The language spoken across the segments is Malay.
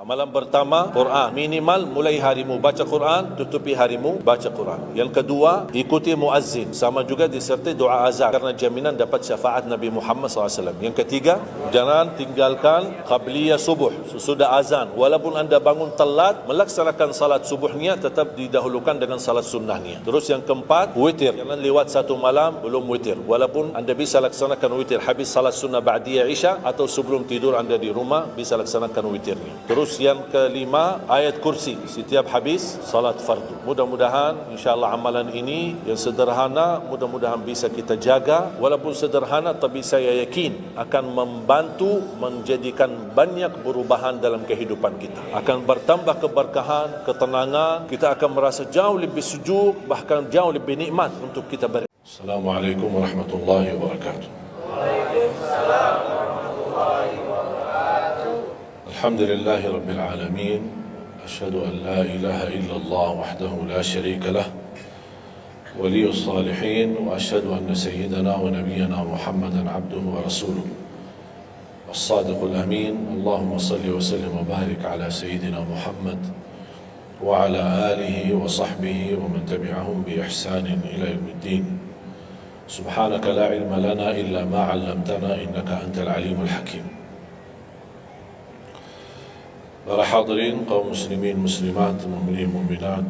Amalan pertama, Quran. Minimal mulai harimu baca Quran, tutupi harimu baca Quran. Yang kedua, ikuti muazzin. Sama juga disertai doa azan karena jaminan dapat syafaat Nabi Muhammad SAW. Yang ketiga, jangan tinggalkan qabliyah subuh sesudah azan. Walaupun anda bangun telat, melaksanakan salat subuhnya tetap didahulukan dengan salat sunnahnya. Terus yang keempat, witir. Jangan lewat satu malam belum witir. Walaupun anda bisa laksanakan witir habis salat sunnah ba'diyah isya atau sebelum tidur anda di rumah bisa laksanakan witirnya. Terus yang kelima, ayat kursi setiap habis salat fardu. Mudah-mudahan insyaAllah amalan ini yang sederhana mudah-mudahan bisa kita jaga. Walaupun sederhana tapi saya yakin akan membantu menjadikan banyak perubahan dalam kehidupan kita. Akan bertambah keberkahan, ketenangan. Kita akan merasa jauh lebih sejuk, bahkan jauh lebih nikmat untuk kita beri. Assalamualaikum warahmatullahi wabarakatuh. Waalaikumsalam warahmatullahi wabarakatuh. Alhamdulillahi Rabbil Alamin. Ashhadu an la ilaha illallah wahdahu la sharika lah waliyus salihin wa ashhadu anna sayyidana wa nabiyyana Muhammadan abduhu wa rasuluh as-sadiqul amin. Allahumma salli wa sallim wa barik ala sayyidina Muhammad wa ala alihi wa sahbihi wa man tabi'ahum bi ihsanin ila yaumiddin. Subhanaka la ilma lana illa ma 'allamtana innaka antal alimul hakim. Para hadirin, kaum muslimin, muslimat, mukminin, mukminat,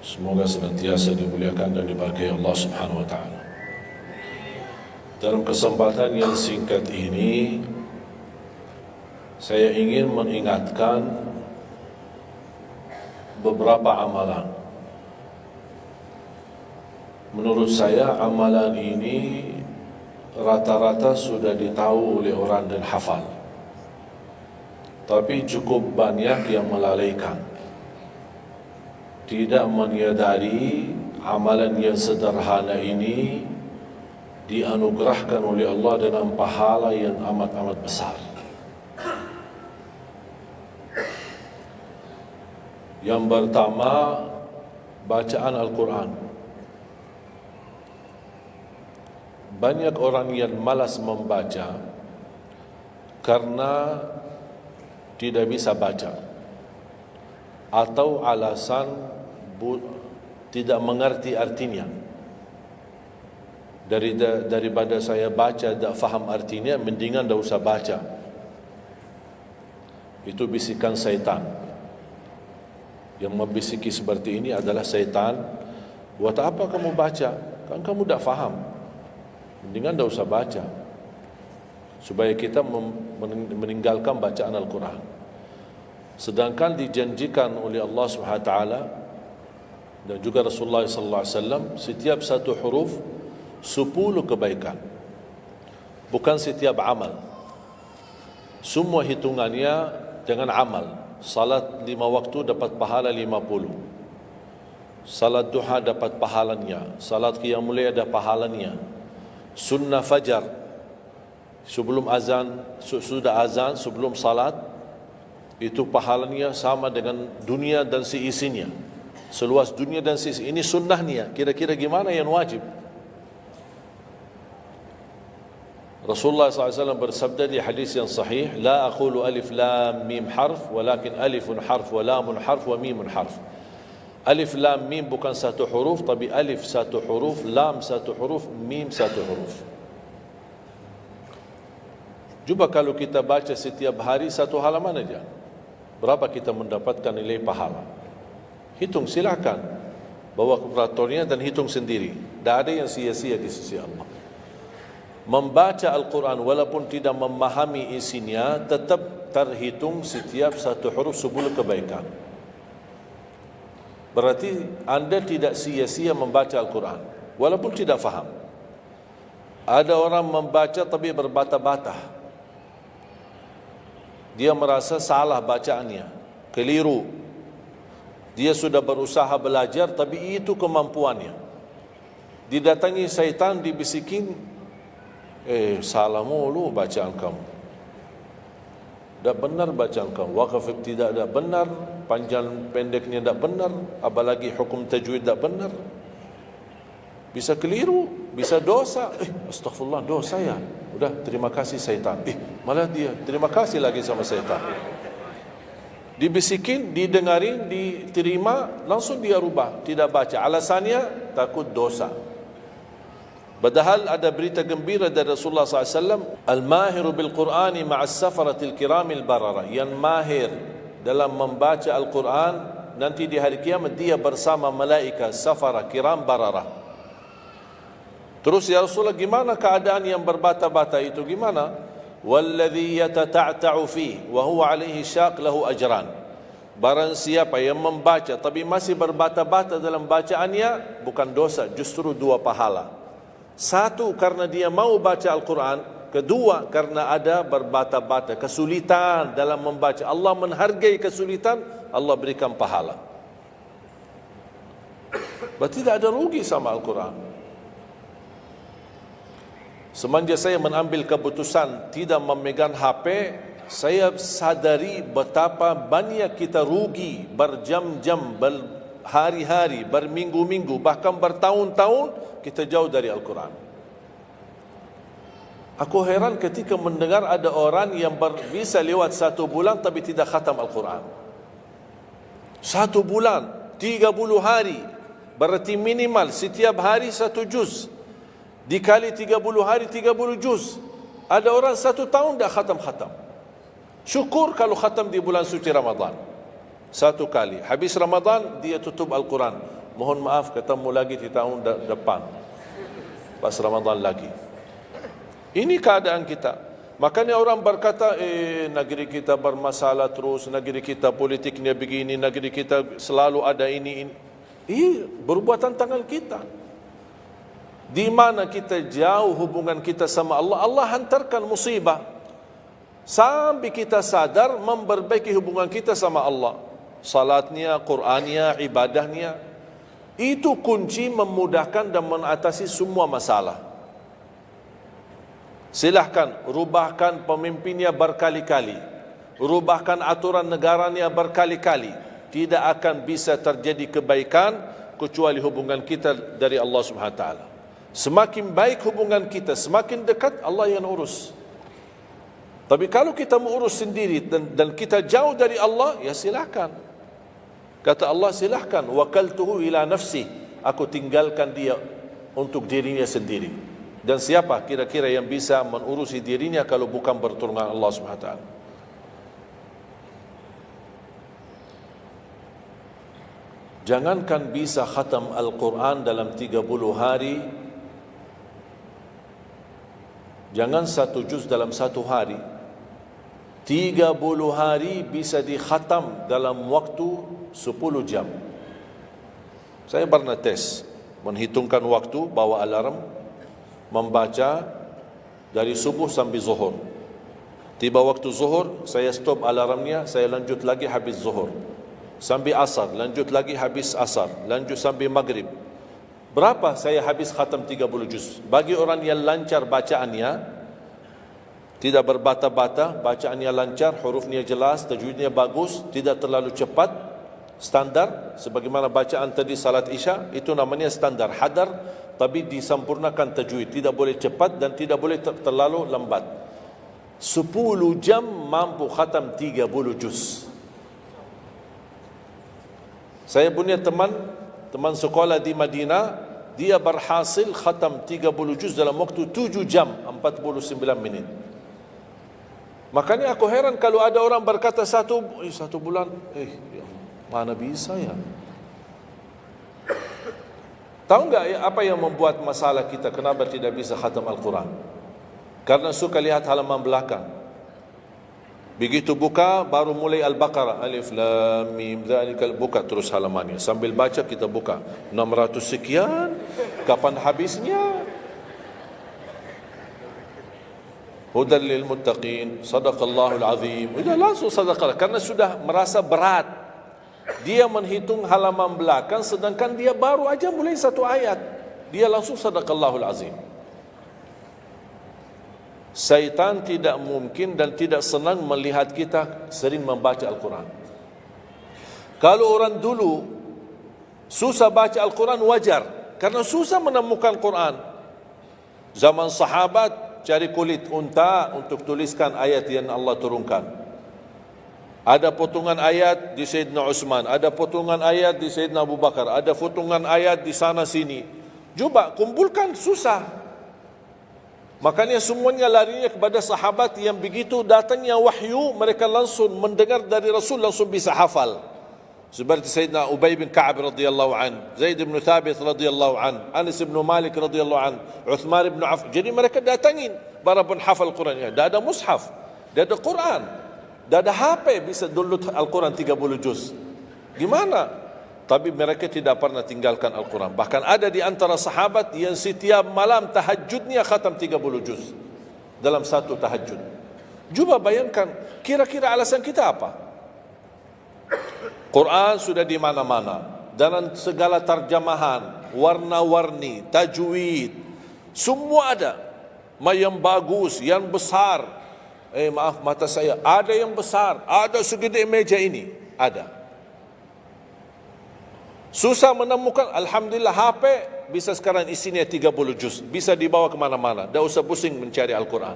semoga senantiasa dimuliakan dan diberkahi Allah Subhanahu wa taala. Dalam kesempatan yang singkat ini, saya ingin mengingatkan beberapa amalan. Menurut saya amalan ini rata-rata sudah ditahu oleh orang dan hafal. Tapi cukup banyak yang melalaikan, tidak menyadari amalan yang sederhana ini dianugerahkan oleh Allah dengan pahala yang amat-amat besar. Yang pertama, bacaan Al-Quran. Banyak orang yang malas membaca karena tidak bisa baca atau alasan tidak mengerti artinya. Daripada saya baca tak faham artinya, mendingan tak usah baca. Itu bisikan syaitan. Yang membisiki seperti ini adalah syaitan. Buat apa kamu baca? Kan kamu tak faham. Mendingan tak usah baca, supaya kita meninggalkan bacaan Al-Quran. Sedangkan dijanjikan oleh Allah SWT dan juga Rasulullah SAW, setiap satu huruf 10 kebaikan, bukan setiap amal. Semua hitungannya dengan amal. Salat 5 waktu dapat pahala 50, salat duha dapat pahalanya, salat qiyamul lail ada pahalanya, sunnah fajar sebelum azan, sudah azan, sebelum salat, itu pahalanya sama dengan dunia dan seisinya, seluas dunia dan seisinya. Ini sunnahnya. Kira-kira gimana yang wajib? Rasulullah SAW bersabda di hadis yang sahih, la aqulu alif lam mim harf, walakin alifun harf wa lamun harf wa mimun harf. Alif lam mim bukan satu huruf, tapi alif satu huruf, lam satu huruf, mim satu huruf. Cuba kalau kita baca setiap hari satu halaman aja, berapa kita mendapatkan nilai pahala? Hitung, silakan. Bawa kalkulatornya dan hitung sendiri. Tak ada yang sia-sia di sisi Allah. Membaca Al-Quran walaupun tidak memahami isinya, tetap terhitung setiap satu huruf 10 kebaikan. Berarti anda tidak sia-sia membaca Al-Quran walaupun tidak faham. Ada orang membaca tapi berbata-bata. Dia merasa salah bacaannya, keliru. Dia sudah berusaha belajar tapi itu kemampuannya. Didatangi syaitan, dibisikin, salah mulu bacaan kamu, tak benar bacaan kamu, wakaf tidak benar, panjang pendeknya tak benar, apalagi hukum tajwid tak benar. Bisa keliru, bisa dosa. Astagfirullah, dosa ya. Udah, terima kasih syaitan. Malah dia terima kasih lagi sama syaitan. Dibisikin, didengarin, diterima, langsung dia rubah, tidak baca. Alasannya takut dosa. Padahal ada berita gembira dari Rasulullah SAW, al-mahiru bil-Qur'ani ma'as safaratil kiramil barara, yang mahir dalam membaca Al-Quran, nanti di hari kiamat dia bersama malaikat safara kiram barara. Terus ya Rasulullah, gimana keadaan yang berbata-bata itu, gimana? Walladhi yatata'ta'u fi wa huwa alaihi syaq lahu ajran. Barang siapa yang membaca tapi masih berbata-bata dalam bacaannya, bukan dosa, justru 2 pahala. Satu, karena dia mau baca Al-Quran. Kedua, karena ada berbata-bata, kesulitan dalam membaca. Allah menghargai kesulitan, Allah berikan pahala. Berarti tidak ada rugi sama Al-Quran. Semenjak saya mengambil keputusan tidak memegang HP, saya sadari betapa banyak kita rugi berjam-jam, berhari-hari, berminggu-minggu, bahkan bertahun-tahun kita jauh dari Al-Quran. Aku heran ketika mendengar ada orang yang bisa lewat 1 bulan tapi tidak khatam Al-Quran. 1 bulan, 30 hari, berarti minimal setiap hari 1 juz. Dikali 30 hari, 30 juz. Ada orang 1 tahun dah khatam-khatam. Syukur kalau khatam di bulan suci Ramadan. 1 kali. Habis Ramadan, dia tutup Al-Quran. Mohon maaf, ketemu lagi di tahun depan. Pas Ramadan lagi. Ini keadaan kita. Makanya orang berkata, negeri kita bermasalah terus, negeri kita politiknya begini, negeri kita selalu ada ini. Perbuatan tangan kita. Di mana kita jauh hubungan kita sama Allah, Allah hantarkan musibah. Sampai kita sadar memperbaiki hubungan kita sama Allah. Salatnya, Qur'annya, ibadahnya. Itu kunci memudahkan dan mengatasi semua masalah. Silahkan rubahkan pemimpinnya berkali-kali, rubahkan aturan negaranya berkali-kali, tidak akan bisa terjadi kebaikan kecuali hubungan kita dari Allah Subhanahu Wa Taala. Semakin baik hubungan kita, semakin dekat, Allah yang urus. Tapi kalau kita mengurus sendiri dan kita jauh dari Allah, ya silakan. Kata Allah, silahkan. Wakaltuhu ila nafsi. Aku tinggalkan dia untuk dirinya sendiri. Dan siapa kira-kira yang bisa mengurusi dirinya kalau bukan bertolongan Allah SWT? Jangankan bisa khatam Al-Quran dalam 30 hari. Jangan 1 juz dalam 1 hari. 30 hari bisa dikhatam dalam waktu 10 jam. Saya pernah tes, menghitungkan waktu, bawa alarm, membaca dari subuh sampai zuhur. Tiba waktu zuhur, saya stop alarmnya, saya lanjut lagi habis zuhur. Sampai asar, lanjut lagi habis asar, lanjut sampai maghrib. Berapa saya habis khatam 30 juz? Bagi orang yang lancar bacaannya, tidak berbata-bata, bacaannya lancar, hurufnya jelas, tajwidnya bagus, tidak terlalu cepat, standar, sebagaimana bacaan tadi salat Isya, itu namanya standar, hadar, tapi disempurnakan tajwid, tidak boleh cepat dan tidak boleh terlalu lambat. 10 jam mampu khatam 30 juz. Saya punya teman sekolah di Madinah, dia berhasil khatam 30 juz dalam waktu 7 jam 49 menit. Makanya aku heran kalau ada orang berkata 1 bulan, mana bisa ya? Tahu enggak ya, apa yang membuat masalah kita kenapa tidak bisa khatam Al-Quran? Karena suka lihat halaman belakang. Begitu buka baru mulai Al-Baqarah, Alif Lam Mim Dzalikal, buka terus halamannya. Sambil baca kita buka 600 sekian, kapan habisnya? Hudan lil muttaqin, sadaqallahul azim. Sudah langsung sadaqah, karena sudah merasa berat. Dia menghitung halaman belakang sedangkan dia baru aja mulai 1 ayat. Dia langsung sadaqallahul azim. Syaitan tidak mungkin dan tidak senang melihat kita sering membaca Al-Quran. Kalau orang dulu susah baca Al-Quran wajar, karena susah menemukan Quran. Zaman sahabat cari kulit unta untuk tuliskan ayat yang Allah turunkan. Ada potongan ayat di Sayyidina Utsman, ada potongan ayat di Sayyidina Abu Bakar, ada potongan ayat di sana sini. Cuba kumpulkan, susah. Makanya semuanya larinya kepada sahabat yang begitu datangnya wahyu, mereka langsung mendengar dari Rasul, langsung bisa hafal. Seperti Sayyidina Ubay bin Ka'ab radhiyallahu an, Zaid bin Thabit radhiyallahu an, Anas bin Malik radhiyallahu an, Uthman bin Affan. Jadi mereka datangin para penghafal Quran. Dah ada mushaf, dah ada Quran, dah ada HP, bisa download Al-Quran 30 juz. Gimana? Tapi mereka tidak pernah tinggalkan Al-Quran. Bahkan ada di antara sahabat yang setiap malam tahajudnya khatam 30 juz dalam satu tahajud. Cuba bayangkan, kira-kira alasan kita apa? Quran sudah di mana-mana, dalam segala terjemahan, warna-warni, tajwid, semua ada. Yang bagus, yang besar. Maaf, mata saya, ada yang besar, ada segede meja ini, ada. Susah menemukan, alhamdulillah HP bisa sekarang isinya 30 juz, bisa dibawa kemana-mana, tak usah pusing mencari Al-Quran.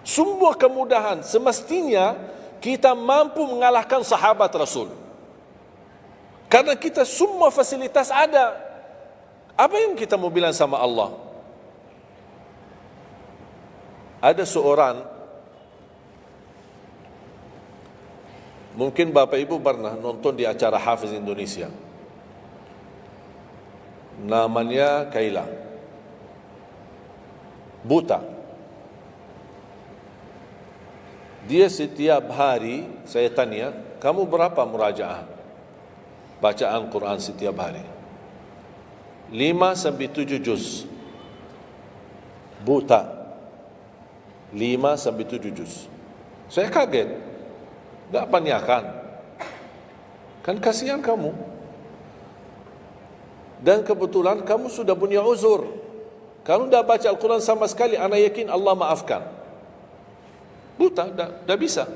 Semua kemudahan, semestinya kita mampu mengalahkan sahabat Rasul. Karena kita semua fasilitas ada. Apa yang kita mau bilang sama Allah? Ada seorang, mungkin Bapak Ibu pernah nonton di acara Hafiz Indonesia. Namanya Kaila. Buta. Dia setiap hari, saya tanya, kamu berapa murajaah bacaan Quran setiap hari? 5 sampai 7 juz. Buta. 5 sampai 7 juz. Saya kaget. Tak panyakan. Kan kasihan kamu. Dan kebetulan kamu sudah punya uzur. Kalau tidak baca Al-Quran sama sekali, ana yakin Allah maafkan. Buta, dah bisa.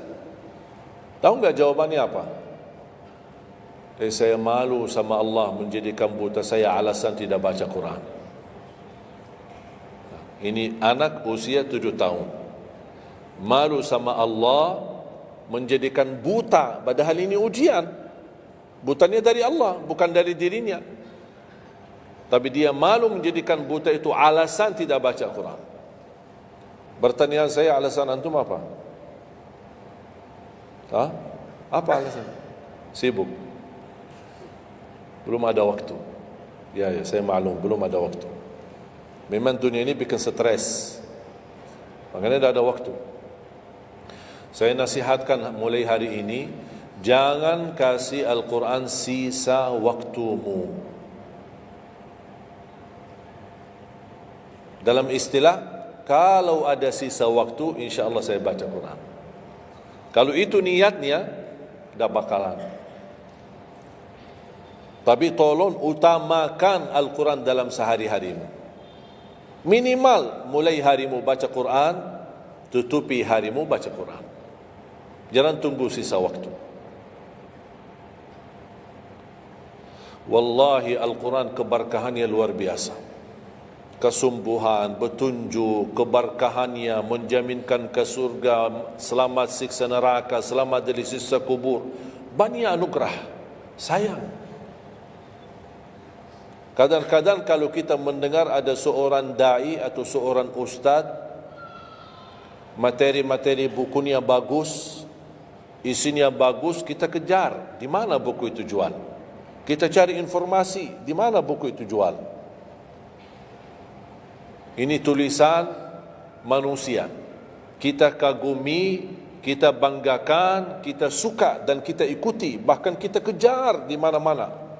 Tahu enggak jawabannya apa? Saya malu sama Allah menjadikan buta saya alasan tidak baca Quran. Ini anak usia 7 tahun. Malu sama Allah menjadikan buta, padahal ini ujian. Butanya dari Allah, bukan dari dirinya. Tapi dia malu menjadikan buta itu alasan tidak baca Quran. Pertanyaan saya, alasan antum apa? Apa alasan? Sibuk. Belum ada waktu. Ya, saya maklum, belum ada waktu. Memang dunia ini bikin stres. Makanya tidak ada waktu. Saya nasihatkan mulai hari ini, jangan kasih Al-Quran sisa waktumu. Dalam istilah, kalau ada sisa waktu, insya Allah saya baca Quran. Kalau itu niatnya, tidak bakalan. Tapi tolong utamakan Al-Quran dalam sehari-harimu. Minimal mulai harimu baca Quran, tutupi harimu baca Quran. Jangan tunggu sisa waktu. Wallahi Al-Quran keberkahannya luar biasa. Kesumbuhan, petunjuk, keberkahannya menjaminkan ke surga, selamat siksa neraka, selamat dari siksa kubur. Banyak anugerah. Sayang. Kadang-kadang kalau kita mendengar ada seorang da'i atau seorang ustaz, materi-materi bukunya bagus, isinya bagus, kita kejar. Di mana buku itu jual? Kita cari informasi, di mana buku itu jual? Ini tulisan manusia. Kita kagumi, kita banggakan, kita suka dan kita ikuti, bahkan kita kejar di mana-mana.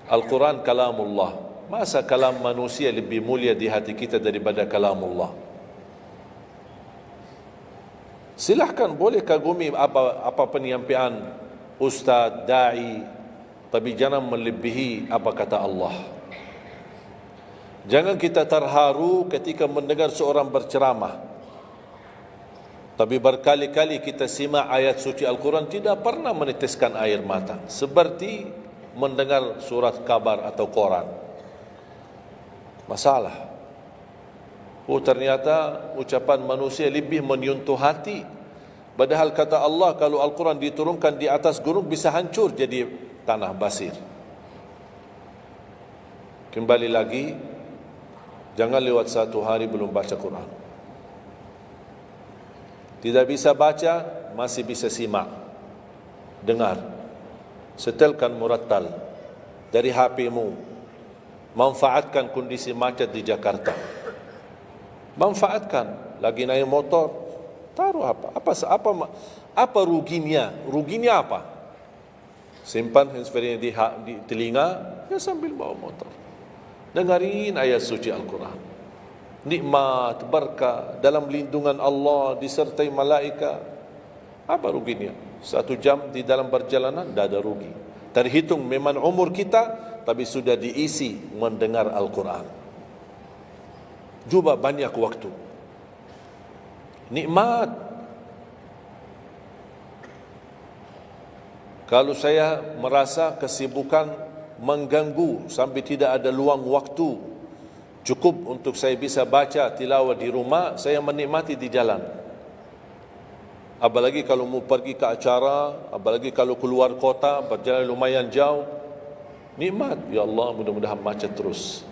Al-Quran kalamullah. Masa kalam manusia lebih mulia di hati kita daripada kalamullah? Silahkan, boleh kagumi apa penyampaian ustaz, da'i, tapi jangan melebihi apa kata Allah. Jangan kita terharu ketika mendengar seorang berceramah, tapi berkali-kali kita simak ayat suci Al-Quran tidak pernah meneteskan air mata, seperti mendengar surat kabar atau koran. Masalah. Ternyata ucapan manusia lebih menyentuh hati Padahal kata Allah, kalau Al-Quran diturunkan di atas gunung bisa hancur jadi tanah basir. Kembali lagi, jangan lewat satu hari belum baca Quran. Tidak bisa baca, masih bisa simak, dengar. Setelkan murattal dari HP-mu. Manfaatkan kondisi macet di Jakarta. Manfaatkan. Lagi naik motor, taruh apa ruginya? Ruginya apa? Simpan handsfree di telinga, ya sambil bawa motor. Dengarin ayat suci Al-Quran. Nikmat, berkah, dalam lindungan Allah, disertai malaikat. Apa ruginya? 1 jam di dalam perjalanan, tidak ada rugi. Terhitung memang umur kita, tapi sudah diisi mendengar Al-Quran. Juga banyak waktu. Nikmat. Kalau saya merasa kesibukan mengganggu sampai tidak ada luang waktu cukup untuk saya bisa baca tilawah di rumah, saya menikmati di jalan. Apalagi kalau mau pergi ke acara, apalagi kalau keluar kota, berjalan lumayan jauh, nikmat. Ya Allah, mudah-mudahan macet terus.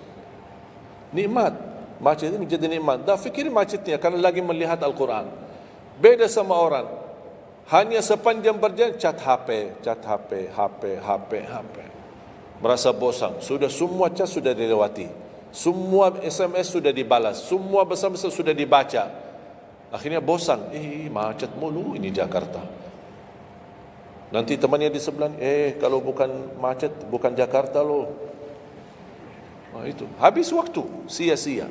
Nikmat. Macet ini menjadi nikmat. Dah fikir macetnya karena lagi melihat Al-Quran. Beda sama orang, hanya sepanjang berjalan chat HP, HP. Merasa bosan. Sudah semua chat sudah dilewati, semua SMS sudah dibalas, semua pesan-pesan sudah dibaca. Akhirnya bosan. Macet mulu ini Jakarta. Nanti temannya di sebelah, kalau bukan macet, bukan Jakarta loh. Nah, itu habis waktu, sia-sia.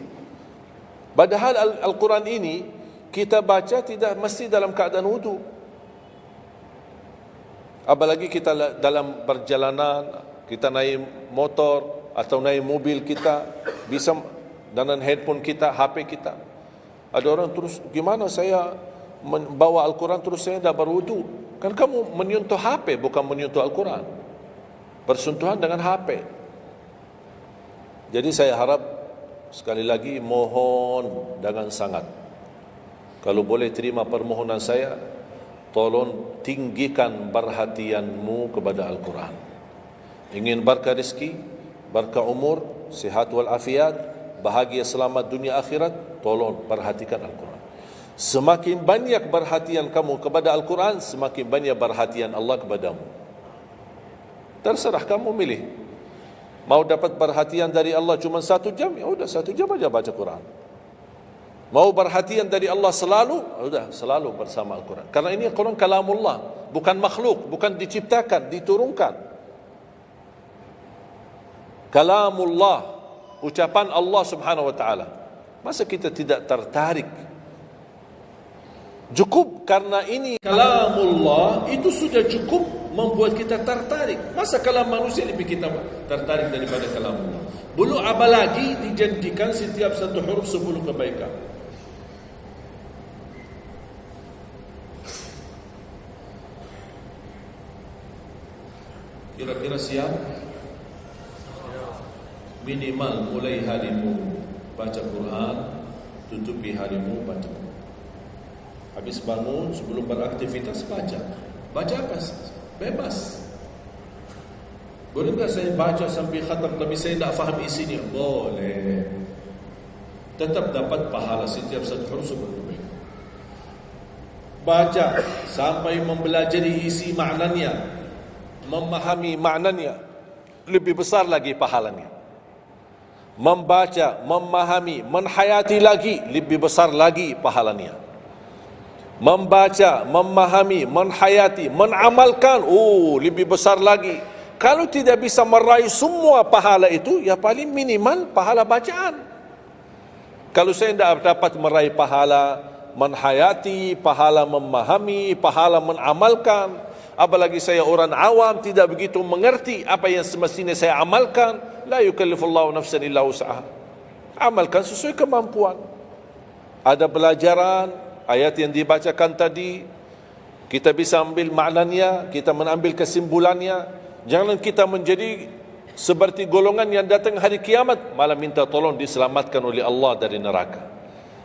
Padahal Al-Quran ini kita baca tidak mesti dalam keadaan wudu. Apalagi kita dalam perjalanan, kita naik motor atau naik mobil kita, bisa dengan handphone kita, HP kita. Ada orang terus, gimana saya membawa Al-Quran terus saya tidak berwudu? Kan kamu menyentuh HP, bukan menyentuh Al-Quran. Bersentuhan dengan HP. Jadi saya harap, sekali lagi mohon dengan sangat, kalau boleh terima permohonan saya, tolong tinggikan perhatianmu kepada Al-Quran. Ingin berkah rezeki, berkah umur, sihat wal afiat, bahagia selamat dunia akhirat, tolong perhatikan Al-Quran. Semakin banyak perhatian kamu kepada Al-Quran, semakin banyak perhatian Allah kepadamu. Terserah kamu milih. Mau dapat perhatian dari Allah cuma 1 jam, ya udah 1 jam aja baca Quran. Mau perhatian dari Allah selalu, udah selalu bersama Al-Quran. Karena ini Al-Quran kalamullah, bukan makhluk, bukan diciptakan, diturunkan. Kalamullah, ucapan Allah Subhanahu wa taala. Masa kita tidak tertarik? Cukup karena ini kalamullah, itu sudah cukup membuat kita tertarik. Masa kalam manusia lebih kita tertarik daripada kalamullah? Belum apalagi dijadikan setiap satu huruf 10 kebaikan. Kira-kira siap? Minimal mulai harimu baca Quran, tutupi harimu baca Quran. Habis bangun, sebelum beraktivitas baca. Baca apa? Bebas. Boleh tak saya baca sampai khatam tapi saya tak faham isinya? Boleh. Tetap dapat pahala setiap satu huruf sebelum. Baca sampai mempelajari isi maknanya, memahami maknanya, lebih besar lagi pahalanya. Membaca, memahami, menhayati lagi, lebih besar lagi pahalanya. Membaca, memahami, menhayati, menamalkan, lebih besar lagi. Kalau tidak bisa meraih semua pahala itu, ya paling minimal pahala bacaan. Kalau saya tidak dapat meraih pahala menhayati, pahala memahami, pahala menamalkan, apalagi saya orang awam tidak begitu mengerti apa yang semestinya saya amalkan, la yukallifullahu nafsan illa wus'aha. Amalkan sesuai kemampuan. Ada pelajaran ayat yang dibacakan tadi, kita bisa ambil maknanya, kita mengambil kesimpulannya. Jangan kita menjadi seperti golongan yang datang hari kiamat malah minta tolong diselamatkan oleh Allah dari neraka.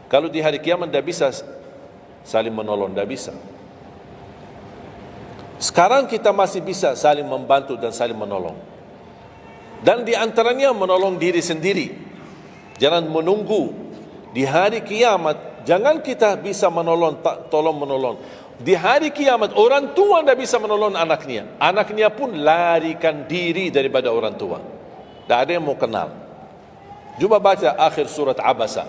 Kalau di hari kiamat tidak bisa saling menolong, tidak bisa. Sekarang kita masih bisa saling membantu dan saling menolong. Dan di antaranya menolong diri sendiri. Jangan menunggu di hari kiamat. Jangan kita bisa menolong, tolong menolong. Di hari kiamat orang tua tidak bisa menolong anaknya. Anaknya pun larikan diri daripada orang tua. Tak ada yang mau kenal. Cuba baca akhir surat Abasa.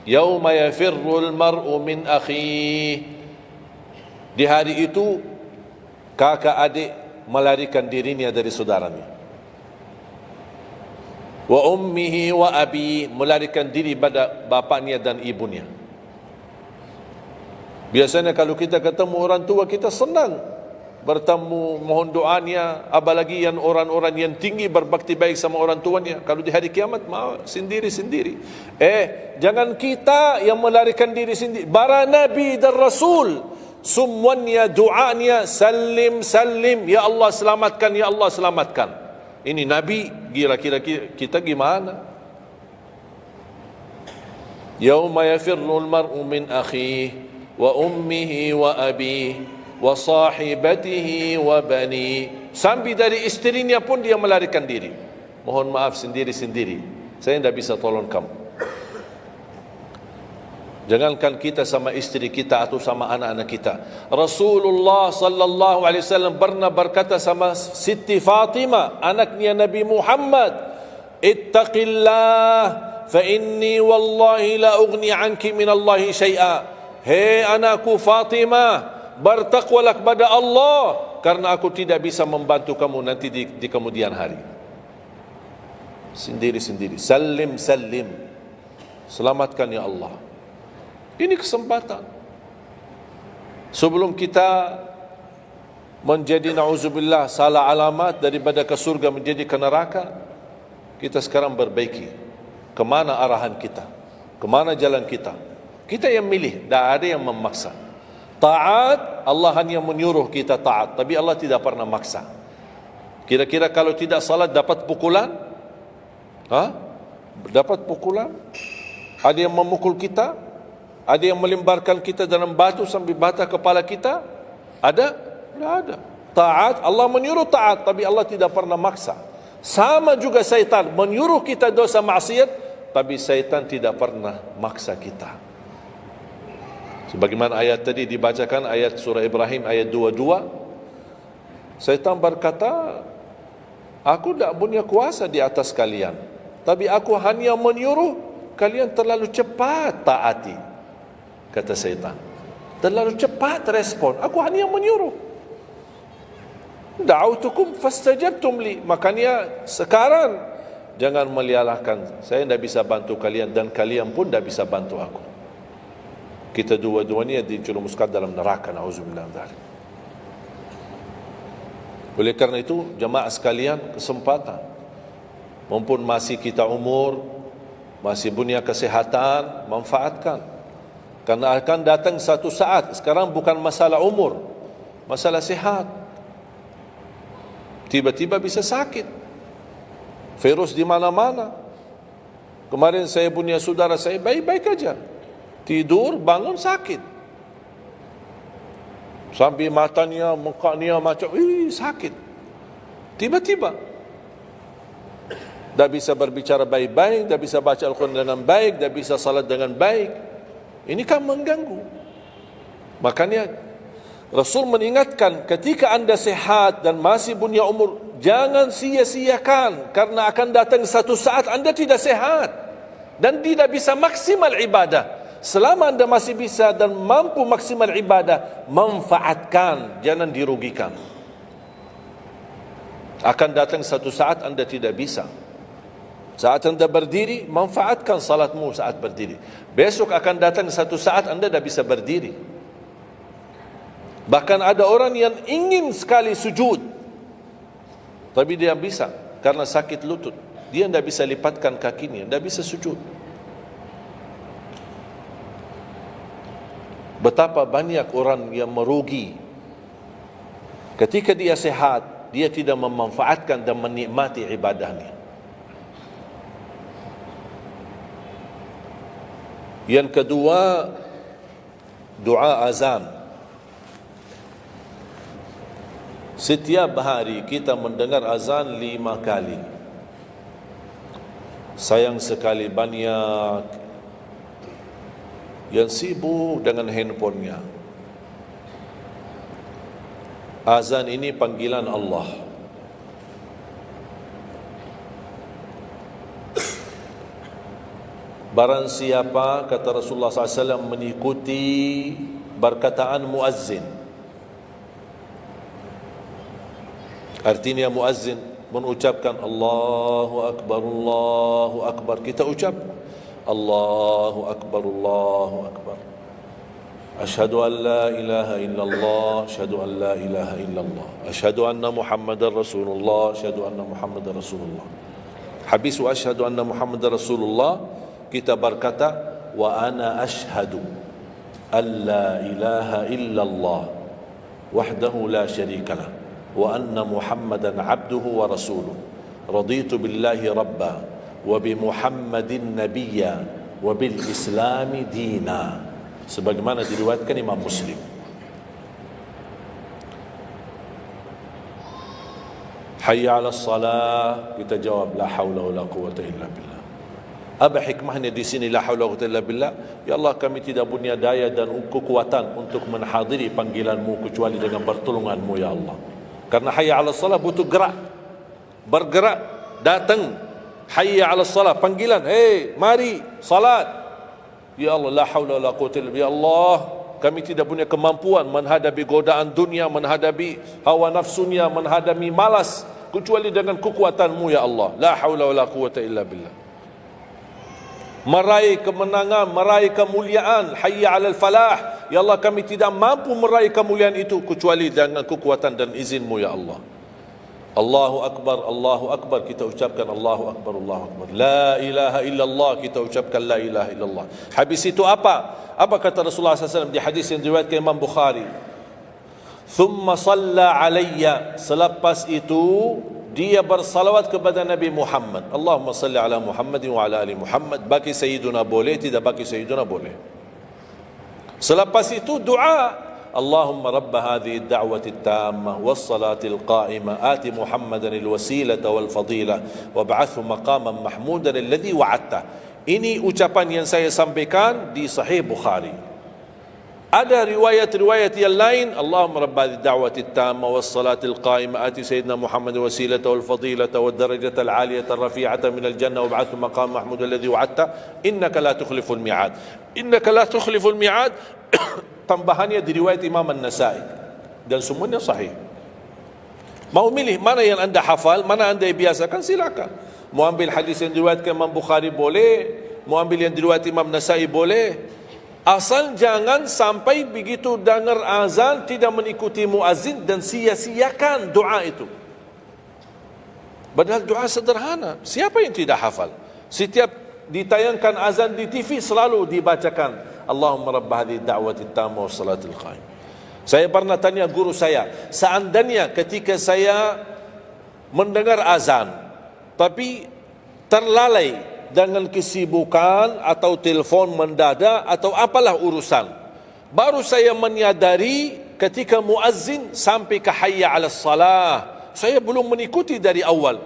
Yauma yafirrul mar'u min akhihi. Di hari itu kakak adik melarikan dirinya dari saudaranya. Wa ummihi wa abi, melarikan diri pada bapaknya dan ibunya. Biasanya kalau kita ketemu orang tua kita senang bertemu, mohon doanya, apalagi yang orang-orang yang tinggi berbakti baik sama orang tuanya. Kalau di hari kiamat mau sendiri-sendiri. Jangan kita yang melarikan diri sendiri. Para nabi dan rasul semuanya doanya salim salim, ya Allah selamatkan, ya Allah selamatkan. Ini nabi, kira-kira kita gimana? Yauma yafirrul mar'u min akhihi wa ummihi wa abihi wa sahibatihi wa bani. Sampai dari istrinya pun dia melarikan diri. Mohon maaf sendiri-sendiri, saya tidak bisa tolong kamu. Jangankan kita sama istri kita atau sama anak-anak kita. Rasulullah sallallahu alaihi wasallam pernah berkata sama Siti Fatimah, anaknya Nabi Muhammad, "Ittaqillah fa inni wallahi la ughni anki min Allah syai'a." Hei anakku Fatimah, bertakwalah kepada Allah karena aku tidak bisa membantu kamu nanti di kemudian hari. Sendiri-sendiri, salim salim, selamatkan ya Allah. Ini kesempatan. Sebelum kita menjadi na'udzubillah salah alamat daripada ke surga menjadi ke neraka, kita sekarang perbaiki kemana arahan kita, kemana jalan kita. Kita yang milih, tidak ada yang memaksa. Taat, Allah hanya menyuruh kita taat, tapi Allah tidak pernah maksa. Kira-kira kalau tidak salat dapat pukulan? Dapat pukulan? Ada yang memukul kita? Ada yang melemparkan kita dalam batu sampai bata kepala kita? Ada? Tidak ada. Taat, Allah menyuruh taat, tapi Allah tidak pernah maksa. Sama juga syaitan, menyuruh kita dosa maksiat, tapi syaitan tidak pernah maksa kita. Sebagaimana ayat tadi dibacakan, ayat surah Ibrahim ayat 22, syaitan berkata, aku tidak punya kuasa di atas kalian, tapi aku hanya menyuruh kalian terlalu cepat taati. Kata syaitan, terlalu cepat respon, aku hanya menyuruh. Da'autukum fastajabtum li. Makanya sekarang jangan melialahkan, saya tidak bisa bantu kalian dan kalian pun tidak bisa bantu aku. Kita dua-duanya dijerumuskan dalam neraka, na'udzubillah min dzalik. Oleh karena itu jemaah sekalian, kesempatan mumpun masih kita umur, masih punya kesehatan, manfaatkan. Karena akan datang satu saat, sekarang bukan masalah umur, masalah sehat. Tiba-tiba bisa sakit, virus di mana-mana. Kemarin saya punya saudara saya baik-baik aja, tidur bangun sakit, sampai matanya, mukanya macam sakit. Tiba-tiba tak bisa berbicara baik-baik, tak bisa baca Al-Quran dengan baik, tak bisa salat dengan baik. Ini kan mengganggu. Makanya Rasul mengingatkan, ketika anda sehat dan masih punya umur, jangan sia-siakan, karena akan datang satu saat anda tidak sehat dan tidak bisa maksimal ibadah. Selama anda masih bisa dan mampu maksimal ibadah, manfaatkan, jangan dirugikan. Akan datang satu saat anda tidak bisa. Saat anda berdiri, manfaatkan salatmu saat berdiri. Besok akan datang satu saat anda tidak bisa berdiri. Bahkan ada orang yang ingin sekali sujud, tapi dia bisa karena sakit lutut. Dia tidak bisa lipatkan kakinya, tidak bisa sujud. Betapa banyak orang yang merugi ketika dia sehat, dia tidak memanfaatkan dan menikmati ibadahnya. Yang kedua, doa azan. Setiap hari kita mendengar azan 5 kali. Sayang sekali banyak yang sibuk dengan handphonenya. Azan ini panggilan Allah. Barang siapa, kata Rasulullah SAW, mengikuti perkataan muazzin. Artinya muazzin mengucapkan Allahu Akbar, Allahu Akbar. Kita ucap Allahu Akbar, Allahu Akbar. Asyhadu an la ilaha illallah, asyhadu an la ilaha illallah. Asyhadu anna Muhammadar Rasulullah, asyhadu anna Muhammadar Rasulullah. Habis wa asyhadu anna Muhammadar Rasulullah, kita berkata wa ana asyhadu an la ilaha illallah wahdahu la syarika lah wa anna Muhammadan abduhu wa rasuluh. Raditu billahi rabba wa bi Muhammadin nabiyya wa bil islami dina. Sebagaimana diriwayatkan Imam Muslim. Hayya 'alas salah, kita jawab la haula wala quwwata illa billah. Apa hikmahnya di sini la haula wala quwwata illa billah? Ya Allah, kami tidak punya daya dan kekuatan untuk menghadiri panggilan-Mu kecuali dengan pertolongan-Mu ya Allah. Karena hayya 'alas salah butuh gerak. Bergerak, datang. Hayya 'alas salah, panggilan, hey, mari salat. Ya Allah, la haula wala quwwata illa billah. Ya Allah, kami tidak punya kemampuan menghadapi godaan dunia, menghadapi hawa nafsunya, menghadapi malas kecuali dengan kekuatan-Mu ya Allah. La haula wala quwwata illa billah. Meraih kemenangan, meraih kemuliaan, hayya 'alal falah. Ya Allah, kami tidak mampu meraih kemuliaan itu kecuali dengan kekuatan dan izin-Mu ya Allah. Allahu Akbar, Allahu Akbar, kita ucapkan Allahu Akbar, Allahu Akbar. La ilaha illallah, kita ucapkan la ilaha illallah. Habis itu apa? Apa kata Rasulullah SAW di hadis yang diriwayatkan Imam Bukhari? Thumma salla alayya, selepas itu dia bersalawat kepada Nabi Muhammad. Allahumma salli ala Muhammadin wa ala ali Muhammad. Bagi Sayyiduna boleh, tidak bagi Sayyiduna boleh. Selepas itu doa, Allahumma rabba hadhihi ad-da'wati at-tammah was-salati al-qa'imah ati Muhammadan al-wasilata wal-fadilah wab'athhu maqaman mahmudan alladhi wa'adta. Ini ucapan yang saya sampaikan di Sahih Bukhari. Ada riwayat-riwayat yang lain, Allahumma rabba hadhihi ad-da'wati at-tammah was-salati al-qa'imah ati sayyidina Muhammadan al-wasilata wal-fadilata wad-darajata al-'aliyata ar-rafi'ata min al-jannah wab'athhu maqaman mahmudan alladhi wa'adta innaka la tukhliful mi'ad. Innaka la tukhliful mi'ad. Tambahannya diriwayat Imam An-Nasai dan semuanya sahih. Mau milih mana yang anda hafal, mana anda biasakan, silakan. Mau ambil hadis yang diriwayatkan Imam Bukhari boleh, mau ambil yang diriwayat Imam Nasai boleh. Asal jangan sampai begitu dengar azan tidak mengikuti muazzin dan sia-siakan doa itu. Padahal doa sederhana. Siapa yang tidak hafal? Setiap ditayangkan azan di TV selalu dibacakan Allahumma rabb hadhihi ad-da'wati at-tammah was-salatil qa'imah. Saya pernah tanya guru saya, seandainya ketika saya mendengar azan tapi terlalai dengan kesibukan atau telefon mendadak atau apalah urusan, baru saya menyadari ketika muazzin sampai ke hayya 'alas salah, saya belum mengikuti dari awal.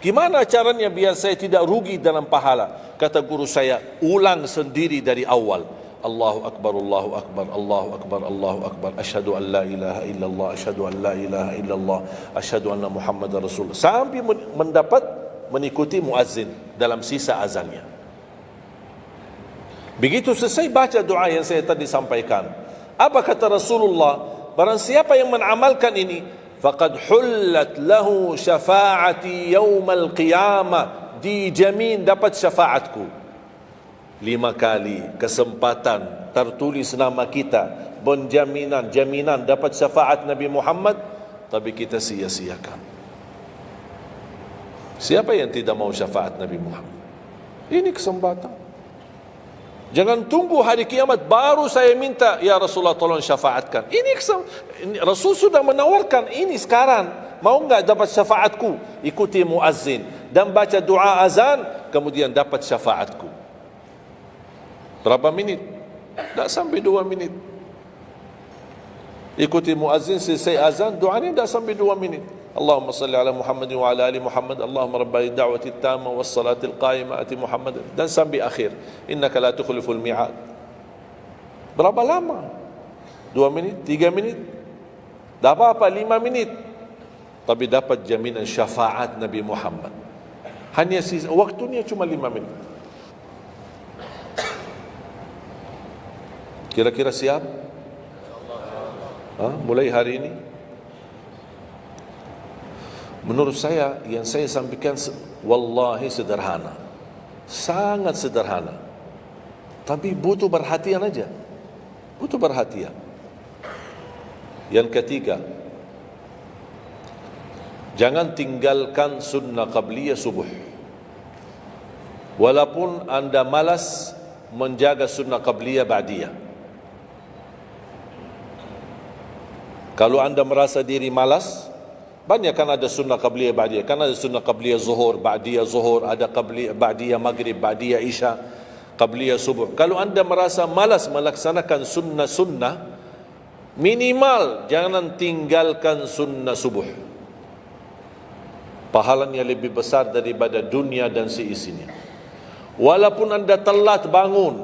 Gimana caranya biar saya tidak rugi dalam pahala? Kata guru saya, ulang sendiri dari awal. Allahu Akbar, Allahu Akbar, Allahu Akbar, Allahu Akbar. Asyhadu an la ilaha illallah, asyhadu an la ilaha illallah, asyhadu anna Muhammadar Rasulullah. Sampai mendapat mengikuti muazzin dalam sisa azannya. Begitu selesai baca doa yang saya tadi sampaikan. Apa kata Rasulullah? Barang siapa yang mengamalkan ini, faqad hullat lahu syafa'ati yaumal qiyamah, dijamin dapat syafaatku. 5 kali kesempatan tertulis nama kita, jaminan dapat syafaat Nabi Muhammad, tapi kita sia-siakan. Siapa yang tidak mau syafaat Nabi Muhammad? Ini kesempatan. Jangan tunggu hari kiamat baru saya minta, ya Rasulullah tolong syafaatkan. Ini Rasul sudah menawarkan ini sekarang. Mau enggak dapat syafaatku? Ikuti muazzin dan baca doa azan, kemudian dapat syafaatku. Berapa minit? Tak sampai 2 minit. Ikuti muazzin, selesai azan, doa ni dah sampai 2 minit. Allahumma salli ala Muhammad wa ala ali Muhammad, Allahumma rabbi da'wati tamma was salatil qa'imah ati Muhammad, dan sampai akhir, innaka la tukhliful mi'ad. Berapa lama? 2 minit, 3 minit, dah apa 5 minit, tapi dapat jaminan syafaat Nabi Muhammad. Hanya waktunya cuma 5 minit. Kira-kira siap? Mulai hari ini. Menurut saya, yang saya sampaikan wallahi sederhana, sangat sederhana, tapi butuh perhatian aja, butuh perhatian. Yang ketiga, jangan tinggalkan sunnah qabliyah subuh. Walaupun anda malas menjaga sunnah qabliyah ba'diyah. Kalau anda merasa diri malas, banyak kan ada sunnah qabliyah ba'diyah. Kan ada sunnah qabliyah zuhur, ba'diyah zuhur, ada qabliyah ba'diyah maghrib, ba'diyah isya, qabliyah subuh. Kalau anda merasa malas melaksanakan sunnah-sunnah, minimal jangan tinggalkan sunnah subuh. Pahalanya lebih besar daripada dunia dan seisinya. Walaupun anda telat bangun,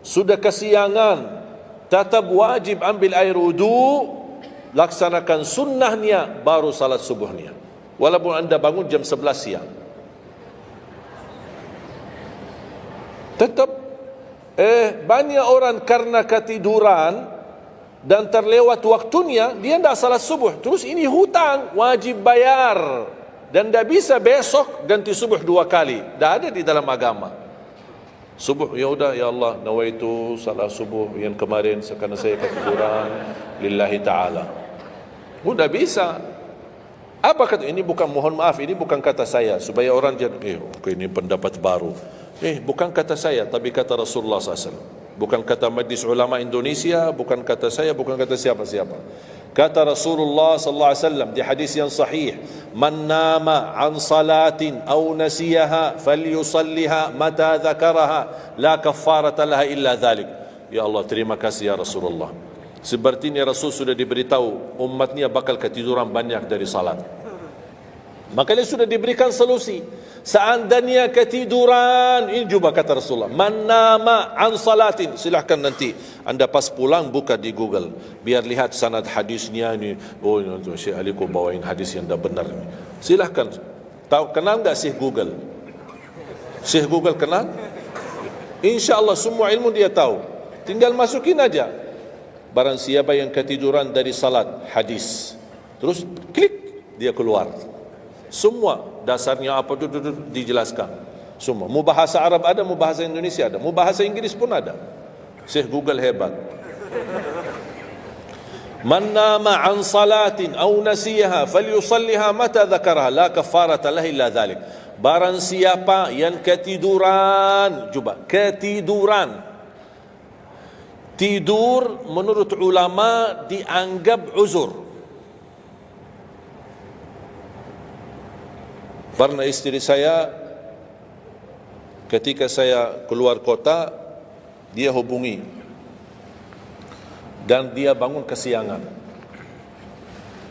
sudah kesiangan, tetap wajib ambil air wudu, laksanakan sunnahnya, baru salat subuhnya. Walaupun anda bangun jam 11 siang. Tetap banyak orang karena ketiduran dan terlewat waktunya, dia tidak salat subuh. Terus ini hutang, wajib bayar, dan tidak bisa besok ganti subuh 2 kali. Tidak ada di dalam agama. Subuh, ya udah, ya Allah, nawaitu salat subuh yang kemarin karena saya ketiduran lillahi ta'ala. Udah bisa. Apa kata ini? Bukan, mohon maaf, ini bukan kata saya supaya orang jadi ini pendapat baru. Bukan kata saya, tapi kata Rasulullah SAW. Bukan kata Majlis Ulama Indonesia, bukan kata saya, bukan kata siapa-siapa. Kata Rasulullah SAW di hadis yang sahih, man nama an salatin aw nasiyaha falyusalliha mata dzakaraha la kaffarata laha illa dhalik. Ya Allah, terima kasih ya Rasulullah. Sepertinya Rasul sudah diberitahu umatnya bakal ketiduran banyak dari salat. Maka dia sudah diberikan solusi. Seandainya ketiduran, ini juga kata Rasulullah, man nama an salatin, silahkan nanti anda pas pulang buka di Google, biar lihat sanad hadisnya ini. Oh, Syekh Ali kau bawain hadis yang dah benar ini. Silahkan. Tahu, kenal enggak Syekh Google? Syekh Google kenal? InsyaAllah semua ilmu dia tahu. Tinggal masukin aja. Barang siapa yang ketiduran dari salat, hadis, terus klik, dia keluar. Semua dasarnya apa itu dijelaskan. Semua. Mu bahasa Arab ada, mu bahasa Indonesia ada, mu bahasa Inggris pun ada. Syekh Google hebat. Man nama an salatin aw nasiyaha falyusalliha mata dzakaraha la kaffarata lahu illa dzalik. Barang siapa yang ketiduran, coba ketiduran. Tidur menurut ulama dianggap uzur. Pernah istri saya ketika saya keluar kota, dia hubungi dan dia bangun kesiangan,